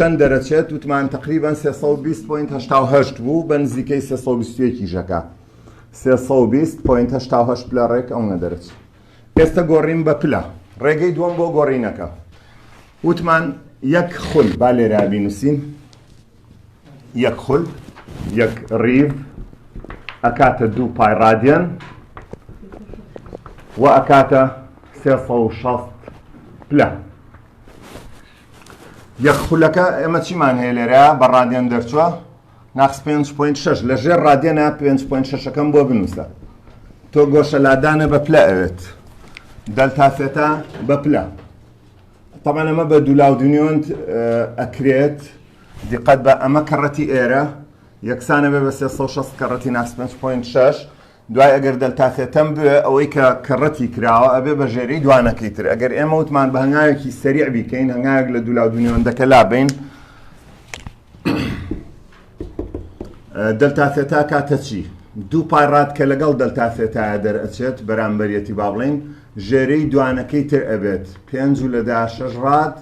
چەند دەرەچێت وتمان تقریبان 320.8 بوو بە نزیکەی 321 ژەکە 320.8 پلە ڕێک ئەوە دەرەچێت. ئێستا گۆڕین بە پلە ڕێگەی دووەم بۆ گۆڕینەکە وتمان یەک خول با لێرە بینوسین یەک خول یەک ڕیڤ ئەکاتە 2 پای رادیان و ئەکاتە 360 پلە. یەک خولەکە ئێمە چیمان هەیە لێرە بە رادیان دەرچووە ناقص 5.6 لە ژێر رادیانە 5.6ەکەم بۆ بنووسە تۆ گۆشە لادانە بە پلە ئەوێت دەلتا سێتا بە پلە. طبعا ئەمە بە دوولاودنیۆنت ئەکرێت دیقەت بە ئەمە کەڕەتی ئێرە یەکسانە بێ بە 360 کەڕەتی ناقص 5.6 دوای ئەگەر دەلتا سێتەم بێ ئەوەی کە کەڕەتی کراوە ئەبێ بە ژێرەی دوانەکەی تر. ئەگەر ئێمە وتمان بە هەنگاوێکی سەریع بیکەین هەنگاوێک لە دوولاودنیۆندەکە لابین دەلتا سێتا کاتە چی؟ 2 پای ڕاد کە لەگەڵ دەلتا سێتایە دەرئەچێت بەرامبەریەتی با بڵین ژێرەی دوانەکەی تر ئەبێت 5 و لەدا 6 ڕاد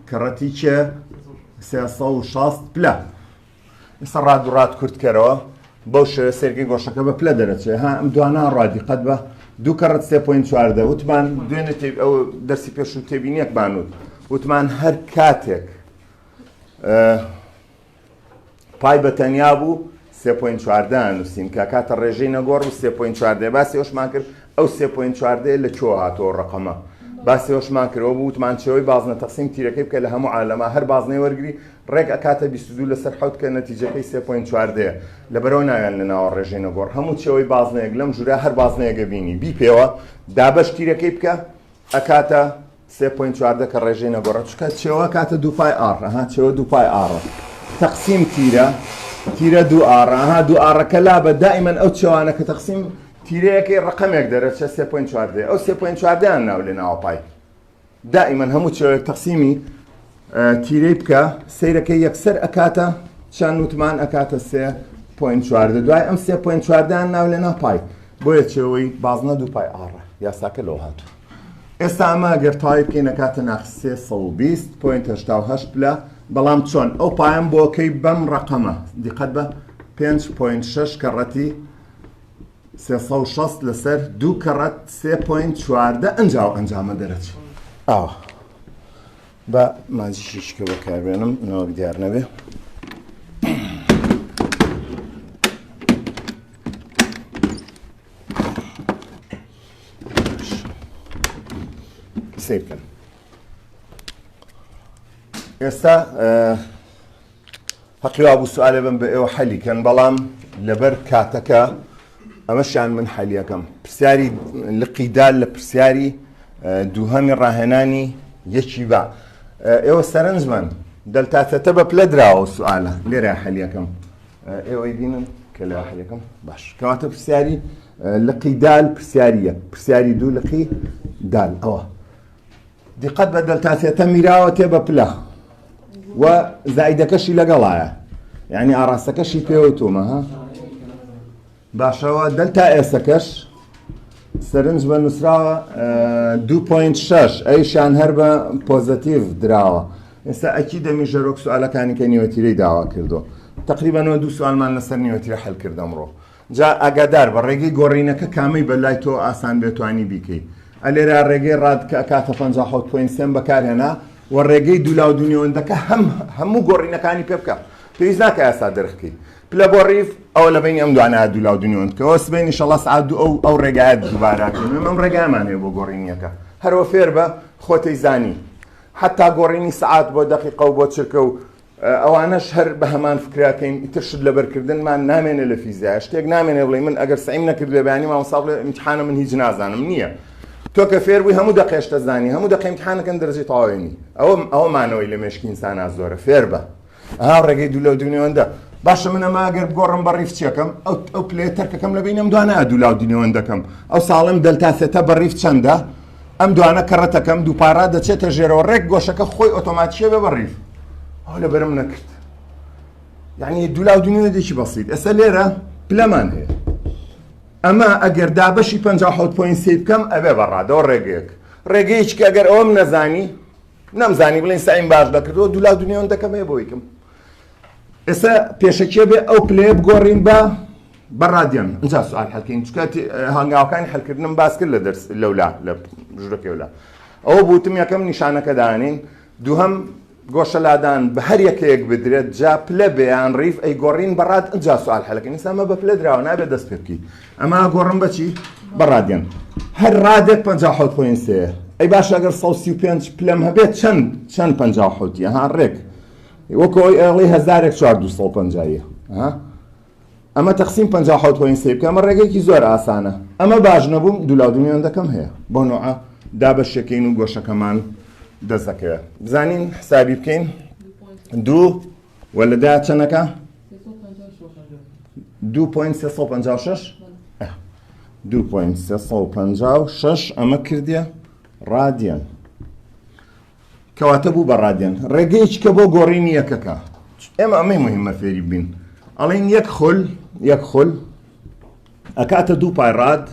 کەڕەتی چێ 360 پلە. ئێستا ڕاد و ڕاد کورتکەرەوە بەو شێوە سێرگەی گۆشەکە بە پلە دەرەچێت. ها ئەم دوانە ڕادی قەت بە 2 کەڕەت 3.4 وتمان دوێنێ ئەو دەرسی پێش و تێبینیەک بانوت وتمان هەر کاتێک پای بەتەنیا بوو 3.4 نووسین کە کاتە ڕێژەی نەگۆڕ و 3.4 باسی ئەوشمان کرد ئەو 3.4 لە چۆ هاتۆ ڕقەمە باسی ئەوشمان کردەوە بوو وتمان چێەوەی بازنە تەقسیم تیرەکەی بکە لە هەموو عالەما هەر بازنەی وەرگری ڕێک ئەکاتە 22 لەسەر حەوت کە نەتیجەکەی 3.4 لەبەرەوە ناویان لە ناوە ڕێژەی نەگۆڕ هەموو چێەوەی بازنەیەک لەم ژورە هەر بازنەیەکە بینی بی پێوە دابەش تیرەکەی بکە ئەکاتە 3.4 کە ڕێژەی نەگۆڕە چکە چێوە کاتە 2 پای ئاڕ ها چێوە 2 پای ئاڕە تەقسیم تیرە 2 ئاڕ ها 2 ئاڕەکە لا بە دائیمەن ئەو چێوانە کە تەقسیم تیرەیەکی ڕقەمێک دەرەچێت 3.4 ئەو 3.4 ناو لێ ناوە پای دائیمەن هەموو چێوەیەک تەقسیمی تیرەی بکە سەیرەکەی یەکسەر ئەکاتە چەند وتمان ئەکاتە 3.4 دوای ئەم 3.4 ناو لێ ناو پای بۆیە چێوەی بازنە 2 پای ئاڕە یاساکە لەوە هاتووە. ئێستا ئەمە ئەگەر تاوای بکەین ئەکاتە ناقص 320.8 پلە بەڵام چۆن ئەو پایان بۆکەی بەم ڕقەمە دیقەت بە 5.6 کەڕەتی 360 لەسەر 2 کەڕەت 3.4 ئەنجامە دەرەچێت. ئاوە بە ماجی شیشکە بەکاربێنم نەوەک دیار نەبێ سێ بکەن. ئێستا هەقیوا بوو سوالێ بم بە ئێوە حەلیکەن بەڵام لەبەر کاتەکە ئەمەشیان من حەلیەکەم پرسیاری لقیدال لە پرسیاری دووهەمی ڕاهێنانی یەکی با ئێوە سەرنجمەن دەلتاتەتە بە پلە دراوە سوالە لێرە حەلیەکەم ئێوەی بینن کە لە حەلیەکەم باش کەواتە پرسیاری لقیدال پرسیاریە پرسیاری دوو لقی دال ئەوە دیقەت بە دەلتاتێتە میراوە تێ بە پلە و زائیدەکەشی لەگەڵایە یعنی ئاڕاستەکەشی پێوەتۆمە ها باشەوە دەلتا ئێسەکەش سەرنج بە نووسراوە 2.6 ئەیشان هەر بە پۆزەتیڤ دراوە. ئێستا ئەکی دەمی ژەرۆک سوالەکانی کە نیوەتیرەی داوا کردو تقریبانەوە 2 سوالمان لەسەر نیوەتیرە حەل کرد ئەمڕۆ. جا ئاگادار بە ڕێگەی گۆڕینەکە کامی بەلای تۆ ئاسان بێتوانی بیکەی ئەلێرا ڕێگەی ڕاد کە ئەکاتە 57.3 بەکارهێنا و ڕێگەی دوولاودنیۆندەکە هەموو گۆڕینەکانی پێ بکە پێویست ناکە ئاستا دەرخکەیت پلە بۆ ڕیف ئەوە لە بینی ئەم دوانە دوولاودنیۆند کەەوە سبێنی ئینشەڵڵا سعات ئەو ڕێگایەت دووباراکەین ئەم ڕێگامان هەیە بۆ گۆڕینیەکە هەروە فێر بە خۆتەی زانی حتا گۆڕینی سعات بۆ دەقیقە و بۆ چرکە و ئەوانەش هەر بە هەمان فکراکەین ئیتر شت لەبەرکردنمان نامێنێ لە فیزیای شتێک نامێنێ بڵێ من ئەگەر سعیم نەکردوێ بەیانی مامۆستا بڵێ ئیمتیحانە من هیچ نازانم نییە تۆ کە فێر بووی هەموو دەقێشتە زانی هەموو دەقە ئیمتیحانەکەن دەرەجەی تەواوێنی ئەوە مانەوەی لە مێشکی ئینسانە زۆرە فێر بە ئەها ڕێگەی دوولاودنیۆندە باشە من ئەمە ئەگەر بگۆڕم بە ڕیف چیەکەم ئەو پلێ تەرکەکەم لە بینم دوانە دوولاودنیۆندەکەم ئەو ساڵم دەلتاسێتە بە ڕیف چەندە ئەم دوانە کەڕەتەکەم دووپارا دەچێتە ژێرەوە ڕێک گۆشەکە خۆی ئۆتۆماتیکیە بێ بە ڕیف ئەو لەبەرم نەکرد یعنی دوولاودنیۆندێکی بەسیط ئێستا لێرە پلەمان هەیە ئەمە ئەگەر دابەشی 57.3 بکەم ئەبێ بەڕادەوە ڕێگەیەک ڕێگەیەکی کە ئەگەر ئەوەم نەزانی نەمزانی بڵێن سعیم باش دەکردەوە دوو لا دنیاون دەکەم هەیە بۆ یکم. ئێستا پێشەکیە بێ ئەو پلەیە بگۆڕین بە ڕادیۆن. اینجا سوال حەلکەین چونکە هەنگاوەکانی حەلکردنم باس کرد لە دەرس لەولا لە ژوورەکەولا. ئەوە بوتم یەکەم نیشانەکە دانین، دووهەم گۆشە لادان بە هەر یەکەیەک بدرێت جا پلە بێیان ڕیف ئەی گۆڕین بەڕاد. اینجا سوال حەلەکەین ئێستا ئەمە بە پلە دراوە نابێت دەست پێ بکەی. ئەمە گۆڕم بەچی؟ بە ڕادیۆن. هەر ڕادێک 57.3. ئەی باش ئەگەر 135 پلەم هەبێت چەند 57 ها ڕێک وەکو ئەڵی 1450 ئەمە تەقسیم 57.3 بکە. ئەمە ڕێگەیەکی زۆر ئاسانە. ئەمە باش نەبووم دوو لا دنیاون دەکەم هەیە بۆ نوعە دابەشەکەین و گۆشەکەمان دەست دەکەوێت. بزانین حسابی بکەین. دوو وەلەدا چەندەکە؟ 2.356 2.356 ئەمە کردیە ڕادیۆن کەواتە بوو بە ڕادیۆن. ڕێگەیەکی کە بۆ گۆڕینی یەکەکە ئێمە ئەمەی مهمە فێری بین. ئەڵێن یەک خول ئەکاتە دوو پای ڕاد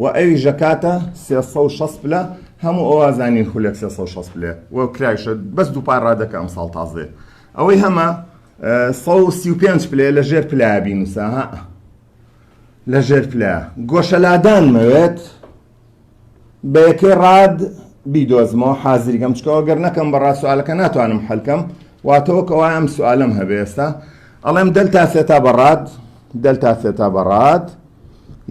و ئەوی ژەکاتە 360 پلە. هەموو ئەوە زانین خولێک 360 پلێ وە کرایشە بەس دوو پای ڕادەکە ئەم ساڵ تازێ. ئەوەی هەمە 135 پلێ لە ژێر پلایە بینوسە لە ژێر پلایە. گۆشەلادان مەوێت بە یەکەی ڕاد بیدۆزمەوە حازریگەم چکەوە گەر نەکەم بەڕاست سوالەکە ناتوانم حەلکەم واتەوە کەوا ئەم سوالم هەبێ. ئێستا ئەڵێم دلتا سێتا بەڕاد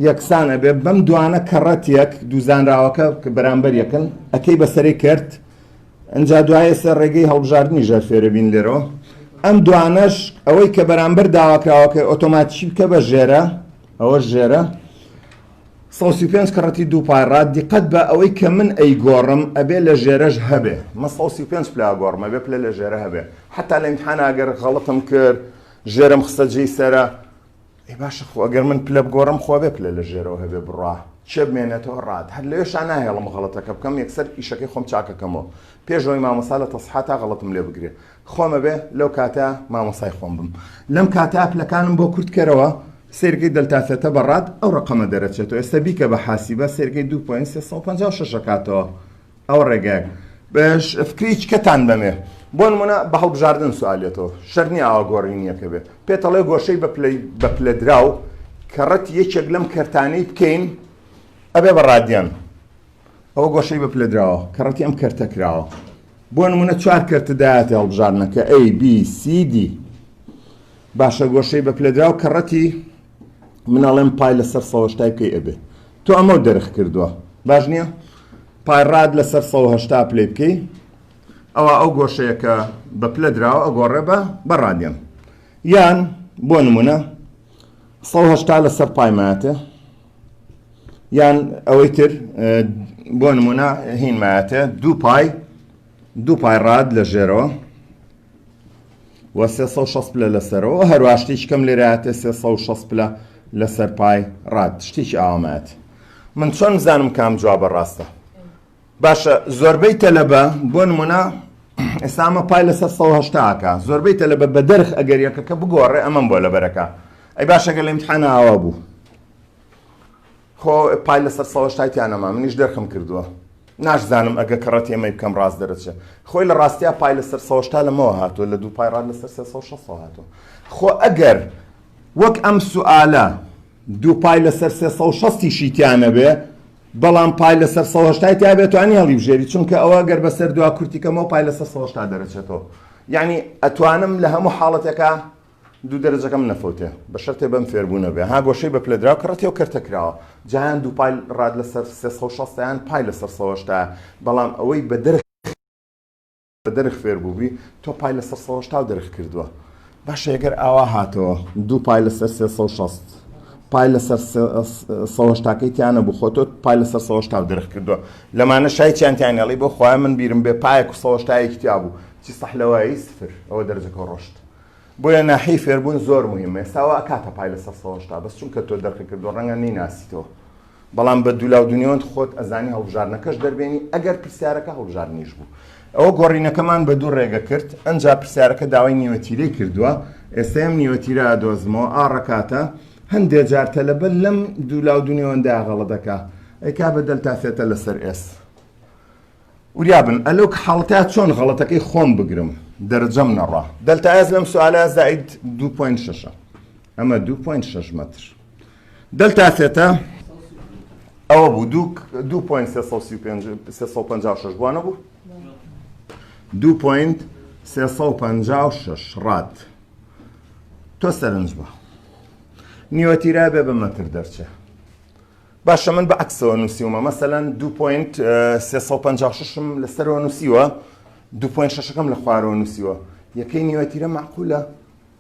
یەکسان ئەبێ بەم دوانە کەڕەتێک دووزانراوەکە کە بەرامبەر یەکن ئەکەی بەسەری کرد. ئەنجا دوایە سەر ڕێگەی هەڵبژاردننی ژەر فێرە بین لێرەوە. ئەم دوانەش ئەوەی کە بەرامبەر داواکراوەکە ئۆتۆماتیکی بکە بە ژێرە ئەوە ژێرە 135 کەڕەتی دوو پای ڕاد. دیقەت بە ئەوەی کە من ئەیگۆڕم ئەبێ لە ژێرەش هەبێ. مە 135 پلا گۆڕمە بێ پلە لە ژێرە هەبێ. حتا لە ئیمتحانە ئەگەر غەڵەتم کرد ژێرم خستە جێی سەرە ئەی باشە خۆ ئەگەر من پلە بگۆڕم خۆ بێ پلە لە ژێرەوە هەبێ بڕوا چێ بمێنێتەوە ڕاد. هەر لەوێشان ناهێڵم غەڵەتەکە بکەم یەکسەر ئیشەکەی خۆم چاکەکەمەوە پێشەوەی مامۆستا لە تەسحاتا غەڵەتم لێ بگرێ خۆمە بێ لەو کاتە مامۆسای خۆم بم. لەم کاتە پلەکانم بۆ کورتکەرەوە سێرگەی دەلتاسێتە بەڕاد ئەو ڕقەمە دەرەچێتەوە. ئێستا بیکە بە حاسیبە سێرگەی 2.356 کاتەوە ئەو ڕێگەیەک بەش فکریچ کەتان بەمێ بۆ نمونە بە هەڵبژاردن سوالێتەوە شەرنی ئاوا گۆڕینیەکە بێ پێتەڵێ گۆشەی بە پلەدراو کەڕەت یەکێک لەم کەرتانەی بکەین ئەبێ بە ڕادیۆن. ئەوە گۆشەی بە پلەدراوە کەڕەتی ئەم کەرتە کراوە بۆ نمونە 4 کەرتە دایەتە هەڵبژاردنەکە A B C D. باشە گۆشەی بە پلەدراو کەڕەتی مناڵێم پای لەسەر سەوەشتای بکەی ئەبێ تۆ ئەمە دەرخ کردووە باش نییە پای ڕاد لەسەر 180 پلێ بکەی ئەوە ئەو گۆشەیەکە بە پلە دراوە ئەگۆڕێ بە ڕادیۆن. یان بۆ نمونە 180 لەسەر پایمایەتە یان ئەوەی تر بۆ نمونە هینمایەتە دوو پای ڕاد لە ژێرەوە و 360 پلە لەسەرەوە هەروە شتێکی کەم لێرەهاتێ 360 پلە لەسەر پای ڕاد شتێکی ئاوامەت. من چۆن بزانم کام جوابە ڕاستە؟ باشە زۆربەی تەلەبە بۆ نمونە ئێستا ئەمە پای لەسەر 180کە زۆربەی تەلەبە بە دەرخ ئەگەر یەکەکە بگۆڕێ ئەمەم بۆ لەبەرەکە ئەی باشەگە لە ئیمتحانە ئاوا بوو خۆ پای لەسەر 180 نەما منیش دەرخم کردووە ناشزانم ئەگە کەڕەتی ئەمەی بکەم ڕاست دەرەچێت خۆی لە ڕاستیا پای لەسەر 180 لەمەوە هاتووە لە دوو پای ڕاد لەسەر 360 هاتووە. خۆ ئەگەر وەک ئەم سوالە دوو پای لەسەر 360 شیتیانە بێ بەڵام پای لەسەر 180 تا بێتوانی هەڵی بژێری چونکە ئەوە گەر بەسەر دوا کورتیکەمەوە پای لەسەر 180 دەرەچێتەوە. یعنی ئەتوانم لە هەموو حاڵەتێکە دوو دەرەجەکەم نەفوتێ بە شەرتێ بەم فێربوونە بێ ها گۆشەی بە پلەدراو کەڕەتی و کەرتەکراوە جایان دوو پای ڕاد لەسەر 360 یان پای لەسەر 180 بەڵام ئەوەی بە دەرخ فێربووبی تۆ پای لەسەر 180 دەرخ کردووە. باشە ئەگەر ئاوا هاتەوە دوو پای لەسەر 360 پای لەسەر 180کەی تیانە بوو خۆ تۆ پای لەسەر 180 دەرخ کردووە لەمانە شایەتیان تیانێڵی بۆ خۆیان من بیرم بێ پایەک و 180یەکی تیا بوو چی سەحلەوایی سفر ئەوە دەرجەکە ڕۆشت. بۆیە ناحی فێربوون زۆر مهمە. ئێستاوە ئەکاتە پای لەسەر 180 بەس چونکە تۆ دەرخ کردووە ڕەنگە نەیناسیتەوە بەڵام بە دوولاو دنیۆت خۆت ئەزانی هەڵبژاردنەکەش دەربێنی ئەگەر پرسیارەکە هەڵبژاردنیش بوو. ئەوە گۆڕینەکەمان بە دوو ڕێگە کرد ئەنجا پرسیارەکە داوای نیوەتیرەی کردووە ئێستا ئەم نیوەتیرە ئەدۆزمەوە ئاڕەکاتە هەندێک جار تەلەبە لەم دوولاو دنیۆندا غەڵەت دەکا ئەیکا بە دەلتاسێتە لەسەر ئێس وریابن ئەلۆک حاڵەتات چۆن غەڵەتەکەی خۆم بگرم دەرەجەم نەڕا دەلتا ئەز لەم سوالە زائید 2.6 ئەمە 2.6 مەتر دەلتا سێتە ئەوە بوو 2.356 بوانە بوو 2.356 ڕات تۆ سەرنج بە نیوەتیرا بێ بە مەتر دەرچێ باشە من بە عەکسەوە نووسیومە مەسەلەن 2.356م لەسەرەوە نووسیوە 2.6ەکەم لە خوارەوە نووسیوە یەکەی نیوەتیرە معقولە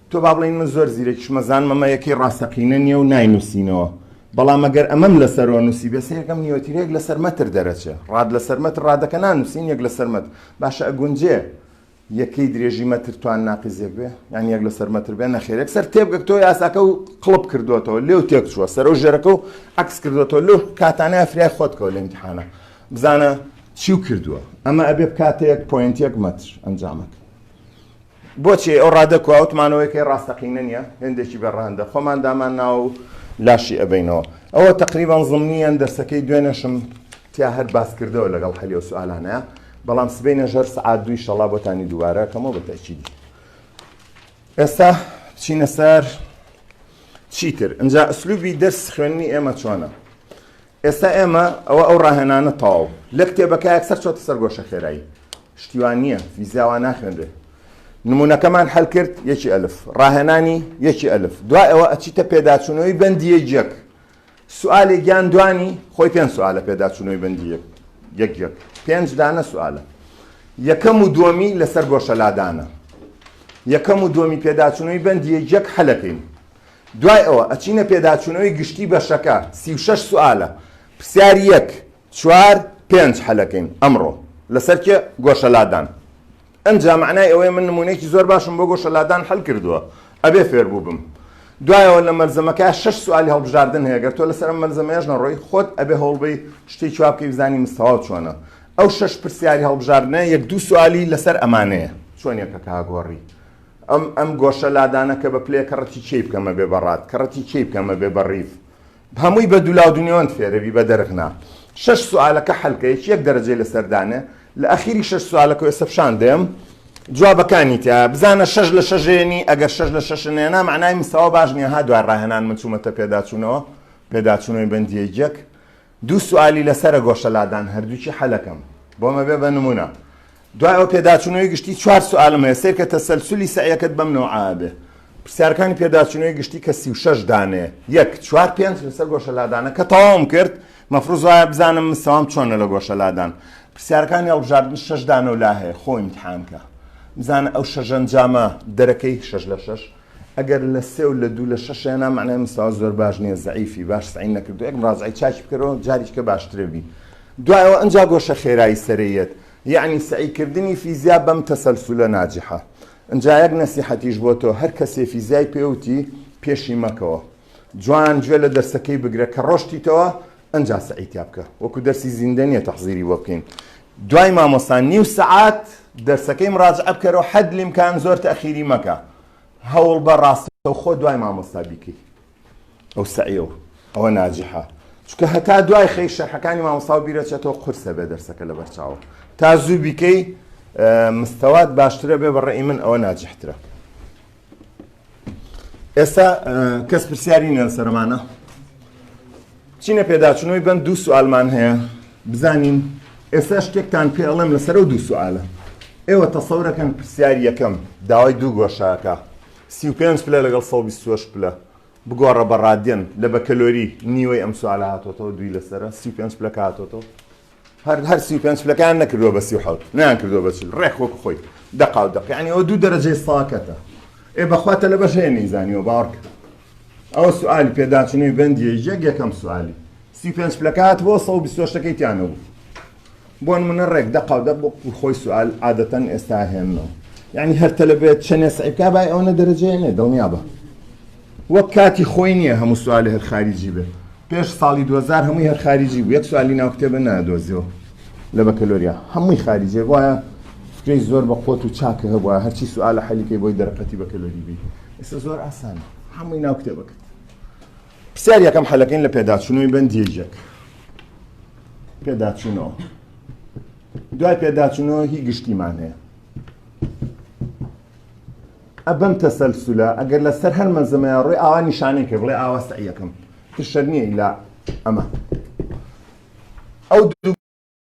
تۆ با بڵێن من زۆر زیرەکیش مەزانمەمە یەکەی ڕاستەقینە نییە و ناینووسینەوە بەڵام ئەگەر ئەمەم لەسەرەوە نووسی بێ یەکەم نیوەتیرەیەک لەسەر مەتر دەرەچێ ڕاد لەسەر مەتر ڕادەکە نانووسین یەک لەسەر مەتر باشە ئەگونجێ یەکەی درێژی مەتر توان ناقیزێک بێ یان یەک لەسەر مەتر بێ نەخێرێک سەر تێبگەک تۆ یاساکە و قڵب کردوێتەوە لێو تێک چووە سەر و ژێرەکە و عەکس کردوێتەوە لەو کاتانەیە فریای خۆتکەوە لە ئیمتیحانە بزانە چیو کردووە ئەمە ئەبێ بکاتە 1.1 مەتر ئەنجامەکە بۆچی ئەو ڕادەکووە وتمانەوەیکەی ڕاستەقینە نییە هێندێکی بەڕەهەندە خۆمان دامان ناو لاشی ئەبینەوە ئەوە تقریبان زمنیان دەرسەکەی دوێنەشم تیا هەر باس کردەوە لەگەڵ هەلی و سوالانەیە بەڵام سبەی نەژەر سعات 2 شەڵا بۆتانی دووبارە کەمەوە بەتەکیدی ئێستا چینە سەر چیتر ئەنجا ئەسلوبی دەرس خوێننی ئێمە چۆنە ئێستا ئێمە ئەو ڕاهێنانە تەواو لە کتێبەکە یەکسەر چۆتە سەر گۆشە خێرایی شتیوان نییە فیزیاوان ناخوێنرێ نمونونەکەمان هەل کرد یەکی ئەلف ڕاهێنانی یەکی ئەلف دوای ئەوە ئەچیتە پێداچوونەوەی بەندی یەک سوالێک گیان دوانی خۆی پێنج سوالە پێداچوونەوەی بەندی یەک پێنج دانە سوالە یەکەم و دووەمی لەسەر گۆشەلادانە یەکەم و دووەمی پێداچوونەوەی بەندی یەک هەلەکەین دوای ئەوە ئەچینە پێداچوونەوەی گشتی بەشەکە 36 سوالە پرسیاری 1 4 5 هەلەکەین ئەمڕۆ لەسەر کێ گۆشەلادان ئەنجا معنای ئەوەی من نمونەیەکی زۆر باشم بۆ گۆشەلادان هەل کردووە ئەبێ فێر بوو بم دوایەوە لە مەرزەمەکە 6 سوالی هەڵبژاردن هەیە گەر تۆ لەسەر مەرزەمەیەش نەڕۆی خۆت ئەبێ هەوڵبەی شتێکی وا بکەی بزانی مستەوا چۆنە ئەو 6 پرسیاری هەڵبژاردنە یەک دوو سوالی لەسەر ئەمانەیە چۆنیەکە کاگۆڕی ئەم گۆشەلادانە کە بە پلێ کەڕەتی چی بکەمە بێ بەڕات کەڕەتی چی بکەمە بێ بەڕیف هەمووی بە دوولاو دنیۆن فێرەوی بە دەرخنا 6 سوالەکە حەلکەیەکی یەک دەرەجەی لەسەردانێ لە ئەخیری 6 سوالەکە ئێستا پیشان دێم جوابەکانی تیا بزانە 6 لە 6ێنی ئەگەر 6 لە 6ێنە معنای مستەوا باش نییە ها دوای ڕاهێنان من چوومەتە پێداچوونەوەی بەندی یەک دوو سوالی لەسەرە گۆشەلادان هەردووکی حەلەکەم بۆمە بێ بە نمونە دوای ئەو پێداچوونەوەی گشتی 4 سوالم هەیە سێر کە تەسەلسولی سەعیەکەت بەم نەوعا بێ پرسیارەکانی پێداچوونەوەی گشتی کە 36 دانەیە 1 4 5 لەسەر گۆشەلادانە کە تەواوم کرد مەفروض وایە بزانم مستەوام چۆنە لە گۆشەلادان پرسیارەکانی هەڵبژاردن 6 دانە و لا هەیە خۆ ئیمتیحانکە بزانە ئەو 6 ئەنجامە دەرەکەی 6 لە 6 ئەگەر لە 3 و لە 2 لە 6 هێنا معنای مستەوا زۆر باش نییە زەعیفی باش سعی نەکردو یەک مڕاجعی چاکی بکەرەوە جاریکە باشترە بی دوایەوە ئەنجا گۆشە خێرایی سەرەیەت یعنی سعیکردنی فیزیا بەم تەسەلسولە ناجحە ئەنجا یەک نەسیحەتیش بۆ تۆ هەر کەسێ فیزیای پێوتی پێشی مەکەوە جوان گوێ لە دەرسەکەی بگرە کە ڕۆشتیتەوە ئەنجا سعیتیا بکە وەکو دەرسی زیندە نییە تەحزیری بۆ بکەین دوای مامۆستا نیو سەعات دەرسەکەی مراجعە بکەرەوە حەد لیمکان زۆر تەخیری مەکە هەوڵ بە ڕاستە و خۆ دوای مامۆستا بیکەی ئەو سعیەوە ئەوە ناجحە چونکە هەتا دوای خەی شەرحەکانی مامۆستا و بیرەچێتەوە قورسە بێ دەرسەکە لە بەرچاوە تا زوو بیکەی مستەوات باشترە بێ بەڕێی من ئەوە ناجحترە ئێستا کەس پرسیاری نییە لەسەرمانە چینە پێداچوونەوەی بەم دوو سوالمان هەیە بزانین ئێستا شتێکتان پێ ئەڵێم لەسەر و دوو سوالە ئێوە تەسەورەکەن پرسیاری یەکەم داوای دوو گۆشەکە 35 پلە لەگەڵ 128 پلە بگۆڕە بە ڕادیەن لە بە کەلۆری نیوەی ئەم سوالە هاتۆتەوە دوی لەسەرە 35 پلەکە هاتۆتەوە هەر 35 پلەکان نەکردووە بە 37 نیان کردووە بە چل ڕێک وەکو خۆی دەقا و دەق یعنی ئەوە دوو دەرەجەی ساکەتە ئێ بەخواتە لە بەش هەیە نەیزانیوە باوەڕ کرد ئەوە سوالی پێداچوونەوەی بەندی یەک یەکەم سوالی 35 پلەکە هاتبۆ 128ەکەی تیانە بوو بۆ نمونە ڕێک دەقا و دەق بۆ خۆی سوال عادەتەن ئێستا هێننەوە یعنی هەر تەلەبێت چەندێ سعیبکا بای ئەوەنە دەرەجەیە نێ دڵنیا بە وەک کاتی خۆی نییە هەموو سوالی هەر خارجی بێ پێش ساڵی 2000 هەمووی هەر خارجی بوو یەک سوالی ناو کتێبە نادۆزیەوە لە بە کەلۆریا هەمووی خارجیە وایە فکرەی زۆر بە قۆت و چاکە هەبووە هەرچی سوالە حەلیکەی بۆی دەرەقەتی بە کەلۆری بی ئێستا زۆر ئاسانە هەمووی ناو کتێبەکەت پرسیار یەکەم حەلەکەین لە پێداچوونەوەی بەندی یەک پێداچوونەوە دوای پێداچوونەوە هی گشتیمان هەیە. ئەبەم تەسەلسولە ئەگەر لەسەر هەر مەنزەمەیە ڕێ ئاوا نیشانەی کە بڵێ ئاوا سەعیەکەم تشەر نییە ئیلا ئەمە ئەو دوو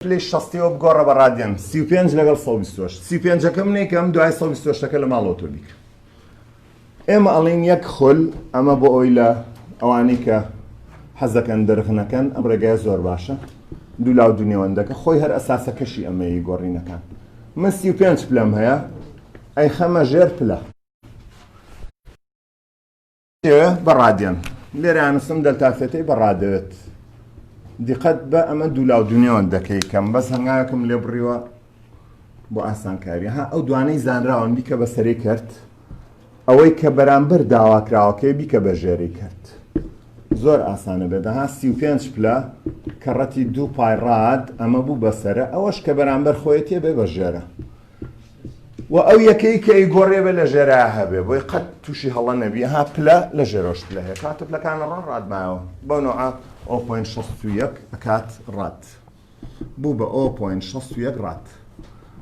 پلەی شەستیەوە بگۆڕە بە ڕادیان 35 لەگەڵ 128 35ەکەم نێکەم دوای 128ەکە لە ماڵەوە تۆ بیکە. ئێمە ئەڵێن یەک خۆل ئەمە بۆ ئەوی لە ئەوانەی کە حەزەکەن دەرخنەکەن ئەم ڕێگایە زۆر باشە دوو لاو دونێوەندەکە خۆی هەر ئەساسەکەشی ئەمەیە گۆڕینەکان. من 35 پلەم هەیە ئەی خەمە ژێر پلە بەڕادیان لێرە یانوسم دەلتافێتەی بەڕادەوێت دیقەت بە ئەمە دوو لاو دونێوەندەکەی کەم بەس هەنگاوێکم لێ بڕیوە بۆ ئاسانکاری ها ئەو دوانەی زانراون بیکە بە سەرەی کرد ئەوەی کە بەرامبەر داواکراوەکەی بیکە بە ژێرەی کرد زۆر ئاسانە بێت ها 35 پلە کەڕەتی دوو پای ڕاد ئەمە بوو بەسەرە ئەوەش کە بەرامبەر خۆیەتێ بێ بە ژێرە و ئەو یەکەی کە ئیگۆڕێ بێ لە ژێرا هەبێ بۆی قەت تووشی هەڵە نەبی ها پلە لە ژێرۆش پلە هەیە کاتە پلەکانە ڕادمایەوە بەو نوعە 0.61 ئەکات ڕات بوو بە 0.61 ڕات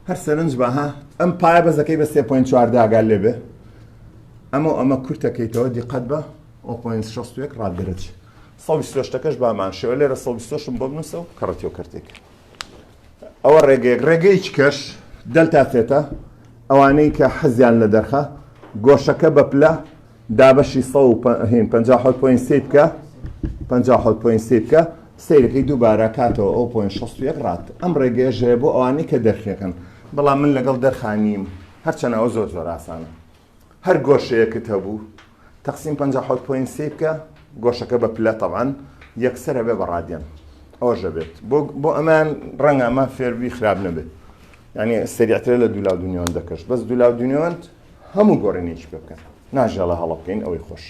هەر سەرنج بە ها ئەم پایە بەزەکەی بە 3.4 داگال لێ بێ ئەمە کورتەکەیتەوە دیقەت بە 0.61 ڕات دەرەچ 128ەکەش بامان شێوە لێرە 128م بۆ بنووسە و کەڕەتی و کردێک ئەوە ڕێگەیەک کەش دەلتا تێتە ئەوانەی کە حەزیان لە دەرخە گۆشەکە بە پلە دابەشی 157.3 بکە 57.3 بکە سیرەکەی دووبارە کاتەوە 0.61 ڕات ئەم ڕێگەیە ژێ بۆ ئەوانەی کە دەرخەکەن بەڵام من لەگەڵ دەرخانیم هەرچەنەوە زۆر زۆر ئاسانە هەر گۆشەیەکت هەبوو تەقسیم 57.3 بکە گۆشەکە بە پلە تەبعاً یەکسەرە بێ بە ڕادیان ئەوەژە بێت بۆ ئەمان ڕەنگە ئەمە فێربی خراپ نەبێت یعنی سریعترە لە دوو لاو دونیۆن دەکەش بەس دوو لاو دونیۆن هەموو گۆڕینێکی پێ بکەن ناژێڵە هەڵە بکەین ئەوەی خۆش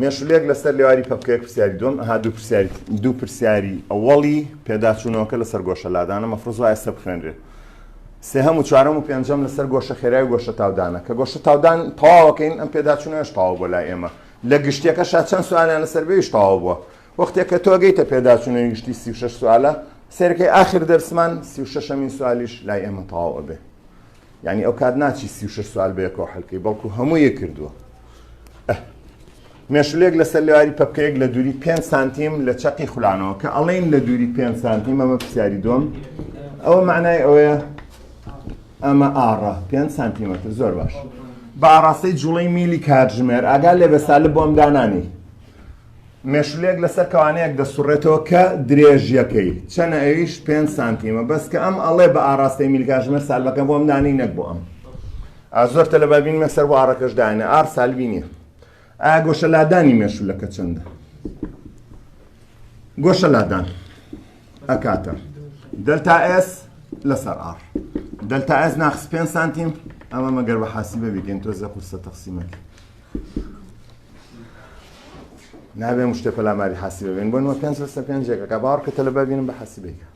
مێشولێک لەسەر لێواری پەپکەیەک پرسیاری دوم ئەها دوو پرسیاری ئەوەڵی پێداچوونەوەکە لەسەر گۆشە لادانە مەفروض وایە سە بخوێنرێت سێهەم و چوارەم و پێنجەم لەسەر گۆشە خێرای و گۆشە تاودانە کە گۆشە تاودان تەواوەکەین ئەم پێداچوونەوەش تەواو بۆ لای ئێمە لە گشتیەکەشا چەند سوالیان لەسەر بێویش تەواو بووە وەختێک کە تۆ گەیتە پێداچوونەوەی گشتی 36 سوالە سەرەکەی ئاخر دەرسمان 36ەمین سوالیش لای ئێمە تەواو ئەبێ یعنی ئەو کات ناچی 36 سوال بەیەکەوە حەلکەی بەڵکو هەموویە کردووە مێشولێک لەسەر لێواری پەپکەیەک لە دووری 5 سانتیم لە چەقی خولانەوە کە ئەڵێن لە دووری 5 سانتیم ئەمە پرسیاری دوم ئەوە معنای ئەوەیە ئەمە ئاڕە 5 سانتیمەتر زۆر باش بە ئاڕاستەی جوڵەی میلی کاتژمێر ئاگال لێ بە سالب بۆم دانانی مێشولێک لەسەر کەوانەیەک دەسوڕێتەوە کە درێژیەکەی چەنە ئەویش 5 سانتیمە بەس کە ئەم ئەڵێ بە ئاڕاستەی میلی کاتژمێر سالبەکە بۆم دانی نەک بۆ ئەم زۆر تەلەبابین مەسەر بۆ ئاڕەکەش داینە ئار سالبی نییە ئایا گۆشە لادانی مێشولەکە چەندە گۆشە لادان ئەکاتە دلتا ئس لەسەر ئار دلتا ئس ناقص 5 سانتیم ئەمە مەگەر بە حاسیبە بگەین تۆزە قورسە تەقسیمەکە نابێ مشتێ پەلاماری حاسیبە بێن بۆنەوە 5 لەسەر 5ێکەکە باوەڕ کە تەلەبا بینم بە حاسیبەیەکە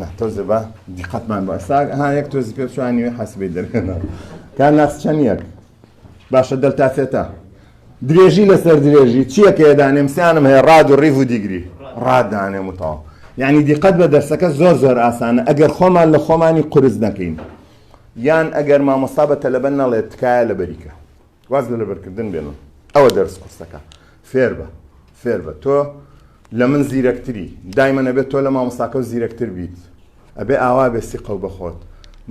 نا تۆزە بە دیقەتمان بە ها یەک تۆزی پێ بچوانیوێ حاسیبەی دەرهێنا کان ناقص چەند یەک باشە دەلتا فێتە درێژی لەسەر درێژی چییە کە دانێم سیانم هەیە ڕاد و ڕیڤ و دیگری ڕاد دانێم و تەواو یعنی دیقەت بە دەرسەکە زۆر زۆر ئاسانە ئەگەر خۆمان لە خۆمانی قورس نەکەین یان ئەگەر مامۆستا بە تەلەبە نەڵێت تکایە لە بەریکە واز لە لەبەرکردن بێنن ئەوە دەرس قورسەکە فێر بە تۆ لە من زیرەکتری دایمە نەبێت تۆ لە مامۆستاکە و زیرەکتر بیت ئەبێ ئاوا بێ سیقە و بەخۆت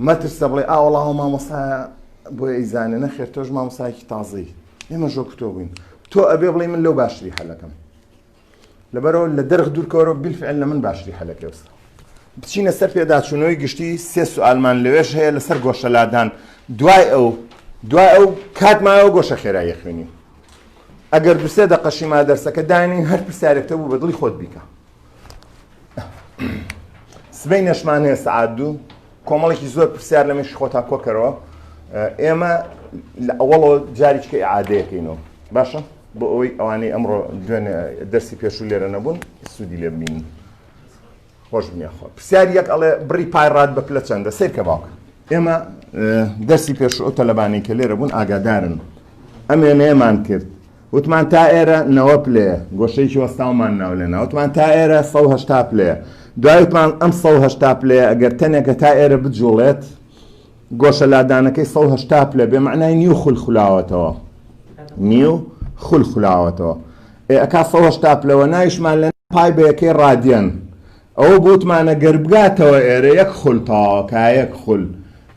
مەترسە بڵێ ئاوەڵاوە مامۆستایە بۆ ئەیزانێ نەخێر تۆش مامۆستایەکی تازەی ئێمە ژۆکتۆ بووین تۆ ئەبێ بڵێ من لەو باشتری هەلەکەم لەبەرەوە لە دەرخ دوورکەوەرە بیلفعل لە من باشتری هەلەکە وستە بچینە سەر پێداچوونەوەی گشتی سێ سوالمان لەوێش هەیە لەسەر گۆشە لادان دوای ئەو کاتمایەوە گۆشە خێرایی خوێنیم ئەگەر دوسێ دەقەشی ما دەرسەکە داینین هەر پرسیارێکتە بوو بە دڵی خۆت بیکە سبەی نەشمان هەیە سەعات دوو کۆمەڵێکی زۆر پرسیار لە مێشی خۆتا کۆکەرەوە ئێمە لە ئەوەڵەوە جاریچکە ئیعادەیەکەینەوە باشە بۆ ئەوەی ئەوانەی ئەمڕۆ دوێنێ دەرسی پێشوو لێرە نەبوون سوودی لێ ببینین خۆش بنیاخۆ پرسیار یەک ئەڵێ بڕی پای ڕاد بە پلە چەندە سیر کە باوکە ئێمە دەرسی پێشوو ئەو تەلەبانەی کە لێرە بوون ئاگادارن ئەمێنەیەمان کرد وتمان تا ئێرە 90 پلەیە گۆشەیەکی وەستاومان ناولێنە وتمان تا ئێرە 180 پلەیە دوایوتمان ئەم 180 پلەیە ئەگەر تەنێکە تا ئێرە بجوڵێت گۆشە لادانەکەی 180 پلە بێ معنای نیو خولخولاوەتەوە نیو خولخولاوەتەوە ئەکا 180 پلەوە ناویشمان لە پای بەیەکەی ڕادیەن ئەوە بوتمانە گەربگاتەوە ئێرە یەک خول تاوە کا یەک خول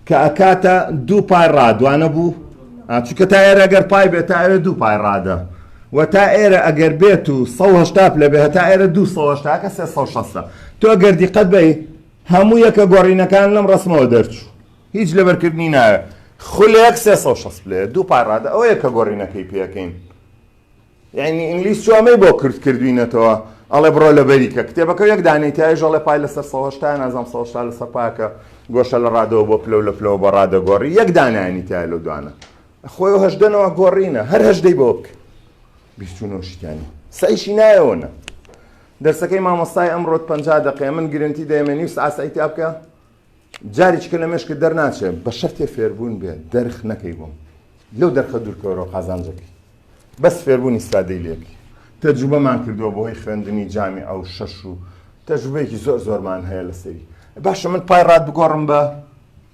کە ئەکاتە دوو پای ڕادوانە بوو چونکە تا ئێرە ئەگەر پای بێت تا ئێرە دوو پای ڕادە و تا ئێرە ئەگەر بێت و 180 پلە بێت تا ئێرە 280 کە 360 تۆ گەردی قەت بەی هەموو یەکە گۆڕینەکان لەم ڕسمەوە دەرچوو هیچ لەبەرکردنی نایە خولێک 360 پلێ دوو پای ڕادە ئەوە یەکە گۆڕینەکەی پێەکەین یعنی ئینگلیس چوامەی بۆ کردوینەتەوە ئەڵێ بڕۆ لە بەریکە کتێبەکە یەک دانەی ئەڵێ پای لەسەر 180 نازام 180 لەسەر پاکە گۆشە لە ڕادەوە بۆ پلە و لە پلەوە بە ڕادە گۆڕی یەک دانایانی تای لەو دوانە خۆی و هەژدەنەوە گۆڕینە هەر هەژدەی بۆ بکە 29 شتیانی سەیشی نایەوەنە دەرسەکەی مامۆستای ئەمڕۆت 50 دقیقە من گرنتی دەیەمێنی و سعات سەعی تا بکە جارێککە لە مێشکت دەرناچێت بە شەرتێ فێربوون بێت دەرخ نەکەی بۆم لەو دەرخە دوورکەوەرەوە قازانجەکەی بەس فێربوونی استادەی لێکی تەجروبەمان کردووە بۆ هۆی خوێندنی جامی ئەو شەش و تەجروبەیەکی زۆرمان هەیە لەسەری باشە من پای ڕاد بگۆڕم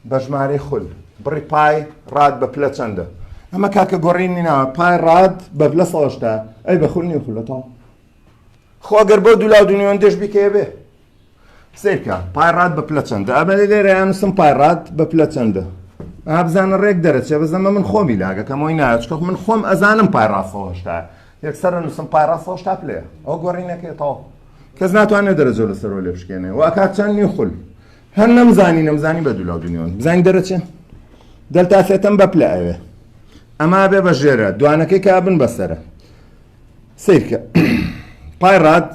بە ژمارەی خول بڕی پای ڕاد بە پلە چەندە ئەمە کاکە گۆڕینی ناوە پای ڕاد بە پلە 180 ئەی بە خول نیو خولەتەوە خۆ ئەگەر بۆ دوولاو دونیۆن دێش بیکەیە بێ سیرکە پای ڕاد بە پلە چەندە ئەمە لێرە یانوسم پای ڕاد بە پلە چەندە بزانە ڕێک دەرەچێ بزەمە من خۆمی لاگەکەمەوەی نایە چکە من خۆم ئەزانم پای ڕاد 180 یەکسەرە نووسم پای ڕاد 180 پلەیە ئەو گۆڕینەکەیەوە کەس ناتوانێت دەرەجۆ لەسەرەوە لێ بشکێنێ و ئەکات چەند نیو خول هەر نەمزانی بە دوولاو دونیۆن بزانی دەرەچێ دەلتافێتم بە پلە ئەوێ ئەما بێ بە ژێرە دوانەکەی کا بن بەسەرە سیرکە پای ڕاد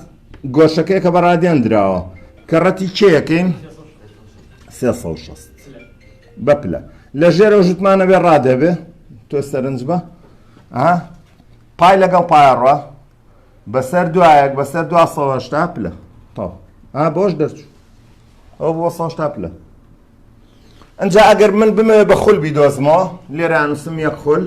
گۆشەکەی کە بە ڕادیان دراوە کە ڕەتی کێیەکەین 360 بە پلە لە ژێرە ژوتمانە بێ ڕادە بێ تۆ سەرنج بە پای لەگەڵ پایڕە بەسەر دوایەک بەسەر 280 پلە تاو بۆش دەرچوو ئەو بۆ 180 پلە ئەنجا ئەگەر من بمێ بە خول بیدۆزمەوە لێرە یانوسم یەک خول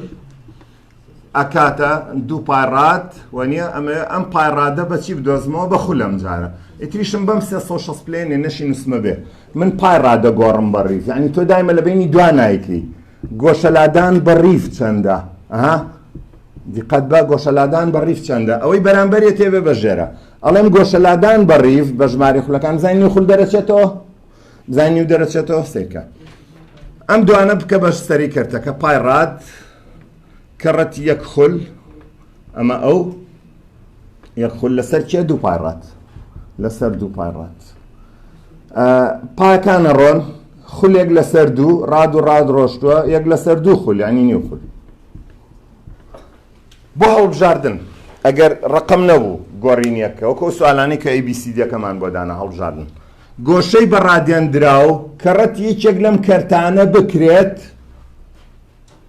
ئەکاتە دوو پای ڕاد وەنیە ئەم پای ڕادە بەچی بدۆزمەوە بە خول ئەم جارە ئیتریشم بەم 360 پلێنێ نەشی نووسمە بێ من پای ڕادە گۆڕم بە ڕیف یعنی تۆ دایمە لە بینی دوانایەکەی گۆشەلادان بە ڕیف چەندە دیقەت بە گۆشەلادان بە ڕیف چەندە ئەوەی بەرامبەرێت تێبێ بە ژێرە ئەڵێم گۆشەلادان بە ڕیف بە ژماری خولەکان بزانین خول دەرەچێتەوە بزانین و دەرەچێتەوە سیرکە ئەم دوانە بکە بەش سەری کردەکە پای ڕاد کە ڕەتی یەک خول ئەمە ئەو یەک خول لەسەر چێ دوو پای ڕاد لەسەر دوو پای ڕاد پایەکانە ڕۆن خولێک لەسەر دوو ڕاد و ڕاد ڕۆشتووە یەک لەسەر دوو خول یعنی نیو خول بۆ هەڵبژاردن ئەگەر ڕقم نەبوو گۆڕینیەکە وەکو سوالانی کە ABCDەکەمان بۆ دانا هەڵبژاردن گۆشەی بە ڕادیان دراو کە ڕەتی یەکێک لەم کەرتانە بکرێت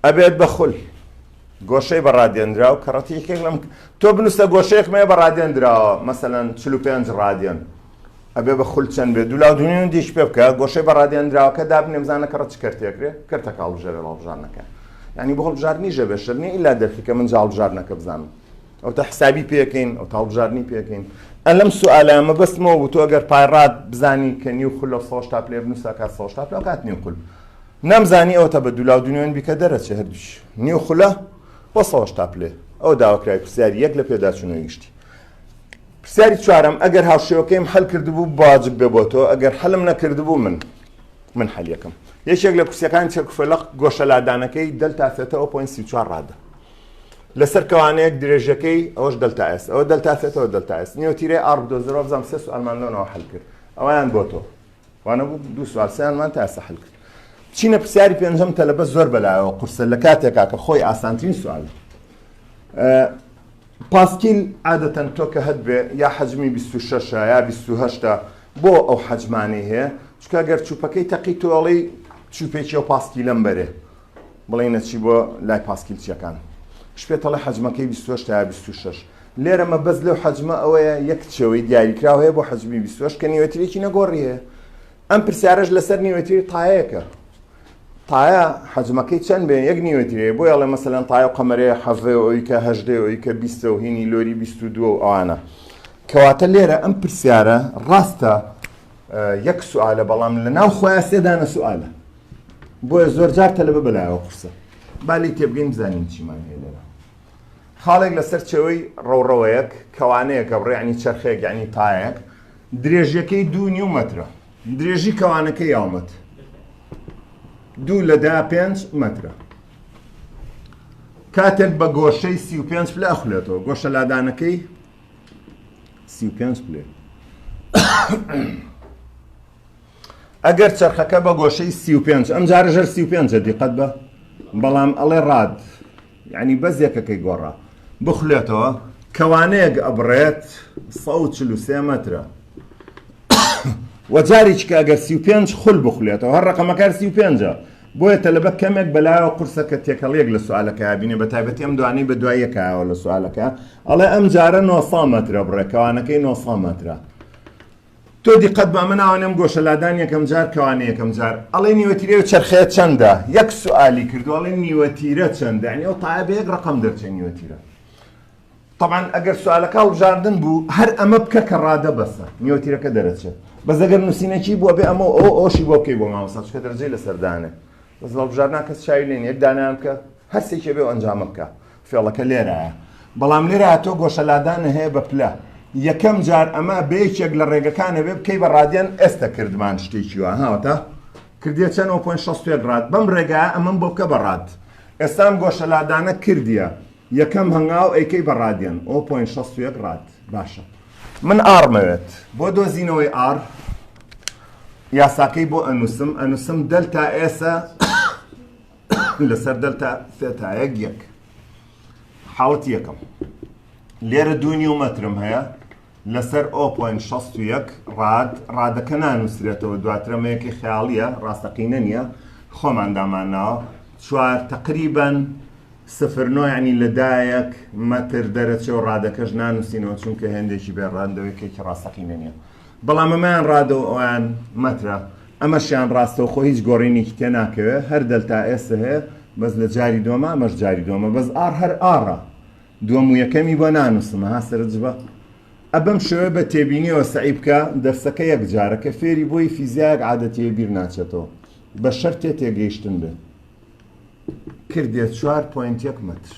ئەبێت بە خول گۆشەی بە ڕادیان دراو کە ڕەتی یەکێک لەم تۆ بنووسە گۆشەیەک مێ بە ڕادیان دراوە مەسەلەن 45 ڕادیان ئەبێ بە خول چەند بێت دوولاو دونیۆن دیش پێ بکە گۆشەی بە ڕادیان دراوەکە دابنێ بزانە کە ڕەت چ کەرتێکرێ کەرتەکە هەڵبژێرێ هەڵبژاردنەکە یعنی بۆ هەڵبژاردنی ژەبێ شەرنی ئیلا دەرفی کە من جا هەڵبژاردنەکە بزانم ئەو تا حسابی پێکەین ئەو تا هەڵبژاردنی پێکەین ئەلەم سوالامە بەستمەوە بوو تۆ ئەگەر پای ڕاد بزانی کە نیو خول لە 180 پلێ بنووسە کات 180 پلێ کات نیو خول نەمزانی ئەوە تا بە دوولاو دونیۆن بیکە دەرەچێ هەردووش نیو خولە بۆ 180 پلێ ئەو داواکرای پرسیاری یەک لە پێداچوونەوەی گشتی پرسیاری چوارەم ئەگەر هاوشێوەکەیم هەل کردبوو واجب بێ بۆ تۆ ئەگەر هەلم نەکردبوو من هەل یەکەم یەکێک لە کورسیەکانی چەرکفەلەق گۆشە لادانەکەی دەلتافێتەوە 0.34 ڕادە لەسەر کەوانەیەک درێژەکەی ئەوەش دەلتا ئێس ئەوە دەلتافێتەوە دەلتا ئێس نیوەتیرەی ئار بدۆزەوە بزانم سێ سوالمان لەوەنەوە هەل کرد ئەویان بۆ تۆ وانە بوو دوو سوال سێیانمان تا ئێستا هەل کرد چینە پرسیاری پێنجەم تەلەبەت زۆر بەلایەوە قورسە لە کاتێکا کە خۆی ئاسانترین سوال پاسکیل عادەتەن تۆ کە هەت بێ یا حەجمی 26 یا 28 بۆ ئەو حەجمانەی هەیە چکە گەر چوپەکەی تەقی تۆڵی چوپێکی ئەو پاسکیلەم بەرێ بڵێ نەچی بۆ لای پاسکیلچیەکان شپێتەڵی حەجمەکەی 28 تا 26 لێرەمە بەس لەو حەجمە ئەوەیە یەک چێوەی دیاریکراو هەیە بۆ حەجمی 28 کە نیوەترێکی نەگۆڕی هەیە ئەم پرسیارەش لەسەر نیوەتری تایەکە تایە حەجمەکەی چەند بێ یەک نیوەتیرێ بۆ یاڵێ مەسەلەن تایە و قەمەرەیە حەڤێ ئەوی کە هەژدێ ئەوی کە بیستە و هینی لۆری 22 و ئەوانە کەواتە لێرە ئەم پرسیارە ڕاستە یەک سوالە بەڵام لە ناو خۆیان سێدانە سوالە بۆیە زۆر جار تەلەبە بەلایەوە قورسە بالی تێبگەین بزانین چیمان هەیە لێرە خاڵێک لەسەر چێوەی ڕەوڕەوەیەک کەوانەیەکە بڕێ یعنی چەرخەیەک یعنی تایەک درێژیەکەی 2.5 مەترە درێژی کەوانەکەی یاومەت 2 لە 5 مەترە کاتێک بە گۆشەی 35 پلە ئەخولێتەوە گۆشە لادانەکەی 35 پلێ ئەگەر چرخەکە بە گۆشەی 35 ئەم جارە ژەر 35 دیقەت بە بەڵام ئەڵێ ڕاد یعنی بەزێکەکەی گۆڕا بخولێتەوە کەوانەیەک ئەبڕێت 143 مەترە وەجارێک کە ئەگەر 35 خول بخولێتەوە هەر ڕقەمەکار 35 بۆیە تەلەبە کەمێک بەلایەوە قورسەکە تێکەڵیەک لە سوالەکە بینێ بە تایبەتی ئەم دوانەی بە دواییەکەوە لە سوالەکە ئەڵێ ئەم جارە 900 مەترە بڕێ کەوانەکەی 900 مەترە تۆ دیقەت بە من ناوانم گۆشەلادان یەکەم جار کەوانە یەکەم جار ئەڵێ نیوەتیرە و چرخەیە چەندە یەک سوالی کردو ئەڵێ نیوەتیرە چەندە یعنی ئەو تایە بە یەک ڕقەم دەرچێت نیوەتیرە طبعا ئەگەر سوالەکە هەڵبژاردن بوو هەر ئەمە بکە کە ڕادە بەسە نیوەتیرەکە دەرەچێت بەس ئەگەر نووسینەکی بووە بێ ئەمە ئەوشی بۆ بکەی بۆ مامۆستا چکە دەرەجەی لەسەردانێ بەس هەڵبژاردنا کەس چاوی لێن یەک دانیان بکە هەر سێکێ بێ و ئەنجامە بکە فێڵەکە لێرەیە بەڵام لێرە تۆ گۆشەلادانە هەیە بە پلە یەکەم جار ئەمە بەیەکێک لە ڕێگەکانە بێ بکەی بە ڕادیان ئێستا کردمان شتێکی وە هاوتە کردیە چەند 6 ڕاد بەم ڕێگایە ئەمەم بۆ بکە بەڕاد ئێستام گۆشەلادانە کردیە یەکەم هەنگاو ئەیکەی بە ڕادیان 6 ڕاد باشە من ئارمەوێت بۆ دۆزینەوەی ئار یاساکەی بۆ ئەنووسم دەلتا ئێسە لەسەر دەلتا سێتایەک یەک حاوت یەکەم لێرە 2.5 مەترم هەیە لەسەر 0.61 ڕادەکە نانووسرێتەوە دواترەمەیەکی خیاڵیە ڕاستەقینە نییە خۆمان دامانناوە چوار تقریباً 0.9 ینی لەدایەک مەتر دەرەچێ و ڕادەکەش نانووسینەوە چونکە هێندێکی بێ ڕاندەوەیەکێکی ڕاستەقینە نییە بەڵام ئەمەیان ڕادەوە ئەویان مەترە ئەمەشیان ڕاستەوە خۆ هیچ گۆڕینێکی تێ ناکەوێت هەر دەلتا ئێستا هەیە بەس لە جاری دووەمە ئەمەش جاری دووەمە بەس ئار هەر ئاڕە دووەم و یەکەمی بۆ نانووسمە ها سەرنج بە ئەبەم شێوە بە تێبینیەوە سعی بکە دەرسەکە یەک جارە کە فێری بۆی فیزیایەک عادەتیە بیر ناچێتەوە بە شەرتێ تێگەیشتن بێ کردێت 4.1 مەتر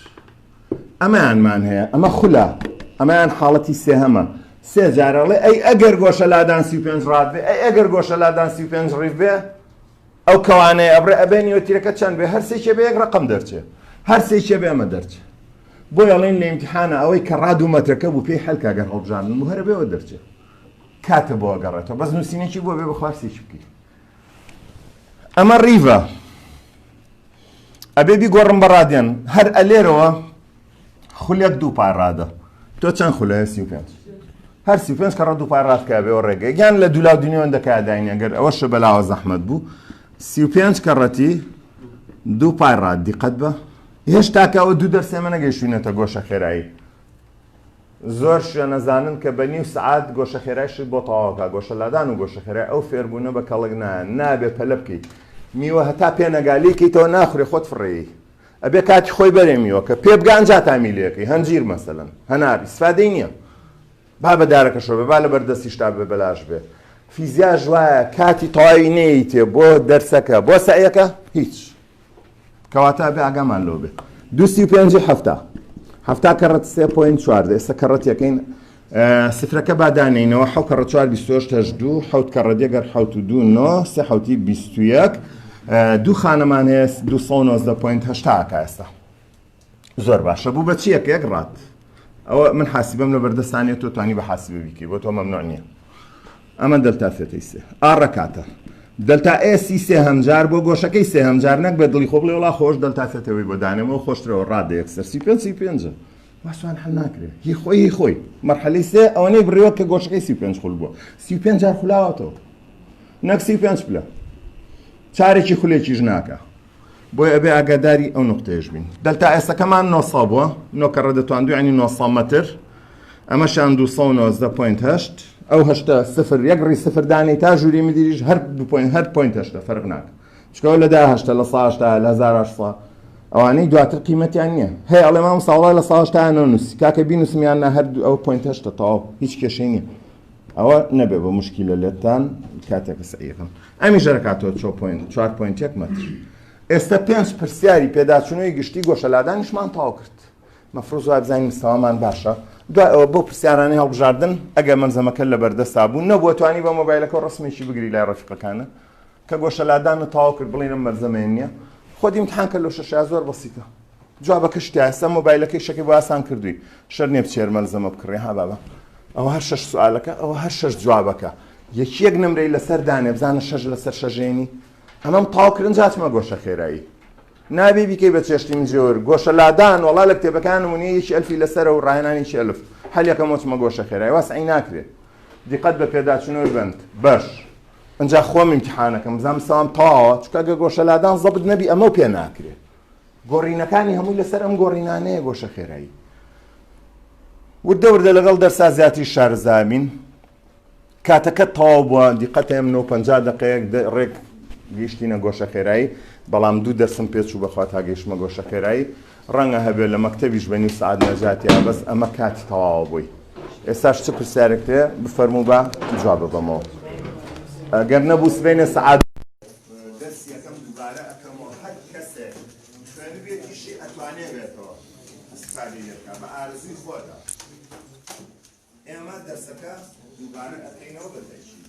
ئەمەیانمان هەیە ئەمە خولە ئەمەیان حاڵەتی سێهەمە سێ جارەڵێ ئەی ئەگەر گۆشەلادان 35 ڕاد بێ ئەی ئەگەر گۆشەلادان 35 ڕیف بێ ئەو کەوانەیە ئەبڕێ ئەبێ نیوەتیرەکە چەند بێ هەر سێکێ بێ یەک ڕقم دەرچێ هەر سێکێ بێ ئەمە دەرچێ بۆ یاڵێن لە ئیمتحانە ئەوەی کە ڕاد و مەترەکە بوو پێی هەلکە ئەگەر هەڵبژاندن و هەرە بێەوە دەرچێ کاتە بۆ ئەگەڕێتەوە بەس نووسینێکی بۆ بێ بەخوار سێکی بکەیت ئەمە ڕیڤە ئەبێ بیگۆڕم بە ڕادیان هەر ئەلێرەوە خولێک دوو پای ڕادە تۆ چەند خولەیە 35 هەر 35 کە ڕە دوو پای ڕادکە بێەوە ڕێگە یان لە دوولاو دنیۆن دەکا داین ئەگەر ئەوەشە بەلاوە زەحمەت بوو 35 کە ڕەتی دوو پای ڕاد دیقەت بە هێشتا کە ئەوە دوو دەرسێ منە گەیشتوونەتە گۆشە خێرایی زۆر شوێنەزانن کە بە نیو سعات گۆشە خێرایشت بۆ تەواوەکە گۆشەلادان و گۆشە خێرای ئەو فێربوونە بە کەڵک نابێ پەلە بکەیت میوە هەتا پێنەگالیکەیتەوە ناخورێ خۆت فڕێی ئەبێ کاتی خۆی بەرێ میوە کە پێ بگانجا تامیلەکەی هەنجیر مەسەلەن هەناری سفادەی نییە با بەدارەکەشۆ بێ با لە بەردەستی شتا بێ بەلاش بێ فیزیا ژوایە کاتی تەواوی نەیتێ بۆ دەرسەکە بۆ سەعیەکە هیچ کەواتە بێ ئاگامان لەو بێ 235 هەفتا کەڕەت 3.4 ئێستا کەڕەت یەکەین سفرەکە بادانینەوە حەوت کەڕەت 4 28 هەژدوو حەوت کەڕەت یەگەر حەوت و دوو 9 سێ حەوتی 21 دوو خانەمان هەیە 219.8 ئێستا زۆر باشە بوو بە چیەکە یەک ڕات ئەوە من حاسیبەم لە بەردەستانێت تۆ توانی بە حاسیبە بیکەی بۆ تۆ مەمنوع نییە ئەمە دەلتا فێتەی سێ ئاڕەکاتە دەلتا ئێسی سێ هەمجار بۆ گۆشەکەی سێ هەمجار نەک بە دڵی خۆ بڵێ وڵا خۆش دەلتا فێتەوەی بۆ دانێمەوە خۆشترەوە ڕادە یەکسەر 35 واسوان هەل ناکرێت هی خۆی مەرحەلەی سێ ئەوەنەی بڕێوە کە گۆشەکەی 35 خول بووە 35 جار خولاوەتەوە نەک 35 پلە چارێکی خولێکیش ناکە بۆی ئەبێ ئاگاداری ئەو نقطەیەش بین دەلتا ئێسەکەمان 900 بووە نۆکەڕە دەتواندو ینی 900 مەتر ئەمەشان 219.8 ئەو هەشتە سفر یەک ڕی سفر دانەی تا ژووری مدیریش هەر 2.8 فەرق ناکە چکەوە لە داهشتا لە ساهشتا لە 1800 ئەوانەی دواتر قیمەتیان نییە هەیە ئەڵێ مام ساڵای لە ساهشتا نەنووسی کاکە بینوسمیان هەردوو ئەو پوینتەشتە تەواو هیچ کێشەی نییە ئەوە نەبێ بە مشکیلە لێتان کاتێکە سەیەکەم ئەمی ژەرەکاتەوە 4 پوینت 1 مەتر ئێستا 5 پرسیاری پێداچوونەوەی گشتی گۆشەلادانیشمان تاو کرد مەفروض وای بزانین مستەوامان باشە دوای ئەوە بۆ پرسیارانەی هەڵبژاردن ئەگەر مەرزەمەکە لە بەردەستا بوو نەبووە توانی بە مۆبایلەکە ڕسمێکی بگری لای ڕەفیقەکانە کە گۆشەلادانە تاو کرد بڵێنە مەرزەمێن نییە خۆدی امتحان کرد لە شەشە زۆر بەسیتە جوابەکە شتیا ئێستا مۆبایلەکەی شەکەی بۆ ئاسان کردووی شەر نێ بچێر مەرزەمە بکڕێ ها بابە ئەوە هەر 6 سوالەکە ئەوە هەر 6 جوابەکە یەکیەک نمرەی لەسەر دانێ بزانە 6 لەسەر شەژێنی ئەمەم تاوکردن جاتمە گۆشە خێرایی نابێ بیکەی بە چێشتی مجۆر گۆشەلادان وەڵا لە کتێبەکان نمونەیە یەکی ئەلفی لەسەرە و ڕاهێنانێکی ئەلف هەل یەکەم وەچمە گۆشە خێرایی واسعی ناکرێت دیقەت بە پێداچوونەوەی بند باش ئەجا خۆم امتحانەکەم بزانم سەوام تەواوە چونکە ئەگە گۆشەلادان زەبط نەبی ئەمە پێ ناکرێت گۆڕینەکانی هەمووی لەسەر ئەم گۆڕینانەیە گۆشە خێرایی وردە وردە لەگەڵ دەرسا زیاتری شارەزابین کاتەکە تەواو بووە دیقەتە 50 دقەیەک ڕێک گەیشتینە گۆشە خێرایی بەڵام 2 دەرسم پێچوو بەخوا تا گەیشتمە گۆشە خێرایی ڕەنگە هەبێت لە مەکتەبیش بە نیو سعات نەجاتیە بەس ئەمە کاتی تەواو بووی ئێستاش چ پرسیارێک هەیە بفەرموو بە جواب بەمەوە ئەگەر نەبوو سبەینە سعات دەرسی یەکەم دووبارە ئەکەمەوە هەر کەسێک خوێنی بێتیشی ئەتوانێ بێتەوە استفادەی لێ بکات بە ئارزووی خۆتە ئێمە دەرسەکە دووبارە ئەکەینەوە بەدەیشی